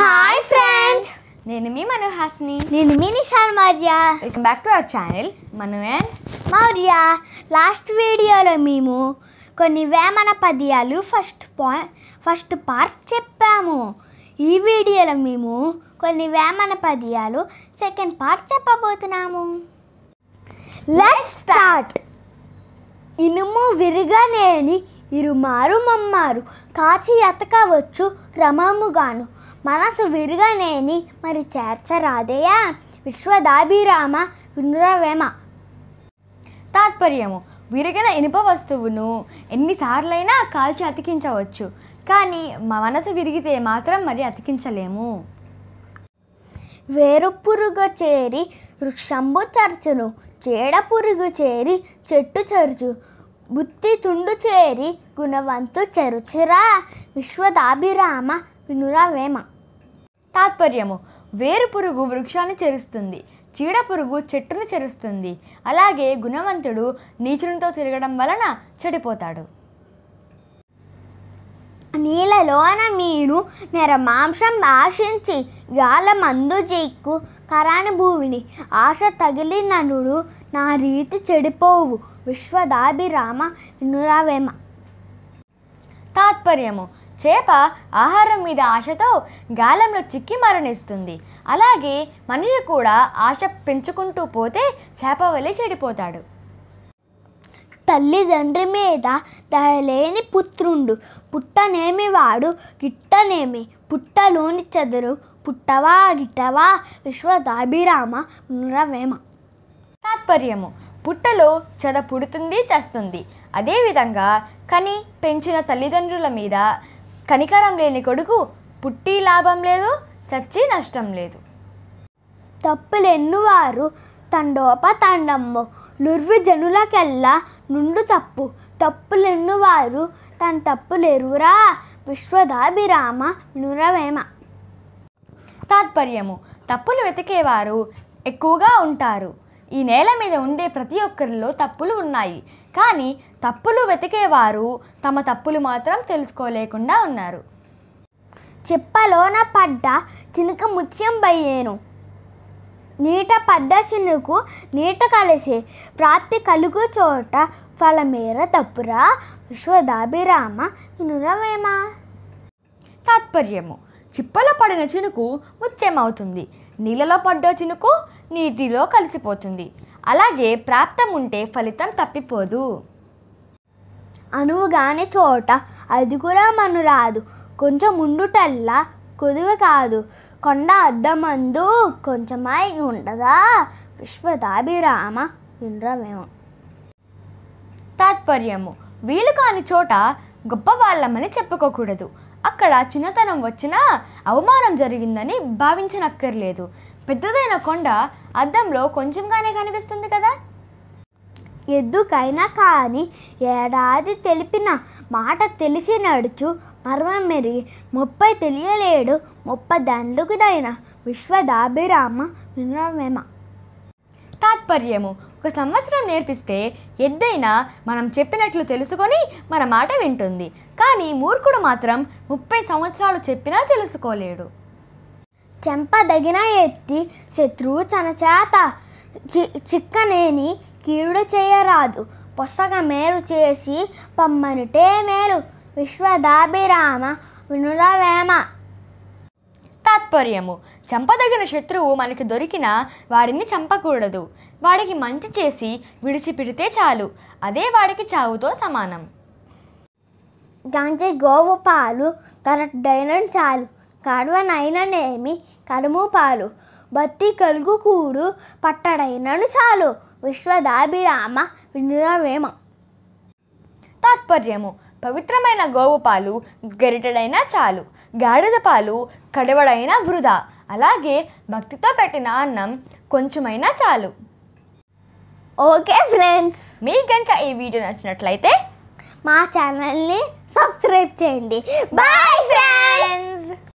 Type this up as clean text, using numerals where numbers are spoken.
Hi friends, నేను మీ మనోహాస్ని. నేను మీ Nishan Maurya. Welcome back to our channel Manu and Maurya. Last వీడియోలో మేము కొన్ని వేమన పద్యాలు ఫస్ట్ పార్ట్ చెప్పాము. ఈ వీడియోలో మేము కొన్ని వేమన పద్యాలు సెకండ్ పార్ట్ చెప్పబోతున్నాము. Let's start. ఇనుము విరగనేని ఇరుమారు మమ్మారు కాచి ఎతకవచ్చు రమముగాను మనసు విరగనేని మరి చేర్చరాదేయా విశ్వదాభిరామ వినురవేమ. తాత్పర్యము: విరిగిన ఇనుప వస్తువును ఎన్నిసార్లైనా కాల్చి అతికించవచ్చు, కానీ మనసు విరిగితే మాత్రం మరి అతికించలేము. వేరు పురుగు చేరి వృక్షంబు చర్చును చేడ పురుగు చేరి చెట్టు చరుచు బుత్తి తుండు చేరి గుణవంతు చెరుచురా విశ్వదాభిరామ వినురవేమ. తాత్పర్యము: వేరు పురుగు వృక్షాన్ని చెరుస్తుంది, చీడ పురుగు చెట్టును చెరుస్తుంది. అలాగే గుణవంతుడు నీచునితో తిరగడం వలన చెడిపోతాడు. నీళ్ళలోన మీను నెరమాంసం ఆశించి గాలమందు జీక్కు కరాని భూమిని ఆశ తగిలిననుడు నా రీతి చెడిపోవు విశ్వదాభిరామ వినురవేమ. తాత్పర్యము: చేప ఆహారం మీద ఆశతో గాలంలో చిక్కి మరణిస్తుంది. అలాగే మనిషి కూడా ఆశ పెంచుకుంటూ పోతే చేప వలె చెడిపోతాడు. తల్లిదండ్రి మీద దయలేని పుత్రుండు పుట్టనేమి వాడు గిట్టనేమి పుట్టలోని చెదరు పుట్టవా గిట్టవా విశ్వదాభిరామ వినురవేమ. తాత్పర్యము: పుట్టలో చెద పుడుతుంది, చేస్తుంది. అదేవిధంగా కని పెంచిన తల్లిదండ్రుల మీద కనికరం లేని కొడుకు పుట్టి లాభం లేదు, చచ్చి నష్టం లేదు. తప్పులెన్నువారు తండోపతండమ్ము లుర్వి జనులకెల్లా నుండు తప్పులెన్నువారు తన తప్పులెరురా విశ్వదాభిరామ వినురవేమ. తాత్పర్యము: తప్పులు వెతికేవారు ఎక్కువగా ఉంటారు. ఈ నేల మీద ఉండే ప్రతి ఒక్కరిలో తప్పులు ఉన్నాయి, కానీ తప్పులు వెతికేవారు తమ తప్పులు మాత్రం తెలుసుకోలేకుండా ఉన్నారు. చిప్పలోన పడ్డ చినుక ముత్యం బయ్యేను నీట పడ్డ చినుకు నీట కలిసి ప్రాప్తి కలుగు చోట ఫలమేర తప్పురా విశ్వదాభిరామ వినురవేమ. తాత్పర్యము: చిప్పలో పడిన చినుకు ముత్యం అవుతుంది, నీళ్ళలో పడ్డ చినుకు నీటిలో కలిసిపోతుంది. అలాగే ప్రాప్తం ఉంటే ఫలితం తప్పిపోదు. అనువుగాని చోట అదుగురా మనురాదు కొంచెం ఉండుటల్లా కొదువ కాదు కొండ అద్దమందు కొంచెమై ఉండదా విశ్వదాభిరామ వినురవేమ. తాత్పర్యము: వీలు కాని చోట గొప్ప వాళ్ళమని చెప్పుకోకూడదు. అక్కడ చిన్నతనం వచ్చినా అవమానం జరిగిందని భావించనక్కర్లేదు. పెద్దదైన కొండ అద్దంలో కొంచెంగానే కనిపిస్తుంది కదా. ఎద్దుకైనా కానీ ఏడాది తెలిపిన మాట తెలిసి నడుచు మర్మం మెరిగి 30 తెలియలేడు 30 దండ్లుకుదైన విశ్వదాభిరామ వినురవేమ. తాత్పర్యము: ఒక సంవత్సరం నేర్పిస్తే ఎద్దైనా మనం చెప్పినట్లు తెలుసుకొని మన మాట వింటుంది, కానీ మూర్ఖుడు మాత్రం 30 సంవత్సరాలు చెప్పినా తెలుసుకోలేడు. చెంపదగిన ఎత్తి శత్రువు చనచేత చిక్కనేని కీడు చేయరాదు పొసగ మేలు చేసి పమ్మనుటే మేలు విశ్వదాభిరామ వినురవేమ. తాత్పర్యము: చంపదగిన శత్రువు మనకి దొరికినా వాడిని చంపకూడదు. వాడికి మంచి చేసి విడిచిపెడితే చాలు, అదే వాడికి చావుతో సమానం. గంజి గోవు పాలు కరడ్డైన చాలు కడవనైననేమి కడుము పాలు బత్తి కలుగు కూడు పట్టడైనను చాలు విశ్వదాభిరామ వినురవేమ. తాత్పర్యము: పవిత్రమైన గోవు పాలు గరిటెడైనా చాలు, గాడిద పాలు కడవడైనా వృధా. అలాగే భక్తితో పెట్టిన అన్నం కొంచెమైనా చాలు. ఓకే ఫ్రెండ్స్, మీకు కనుక ఈ వీడియో నచ్చినట్లయితే మా ఛానల్ని సబ్స్క్రైబ్ చేయండి. Bye friends.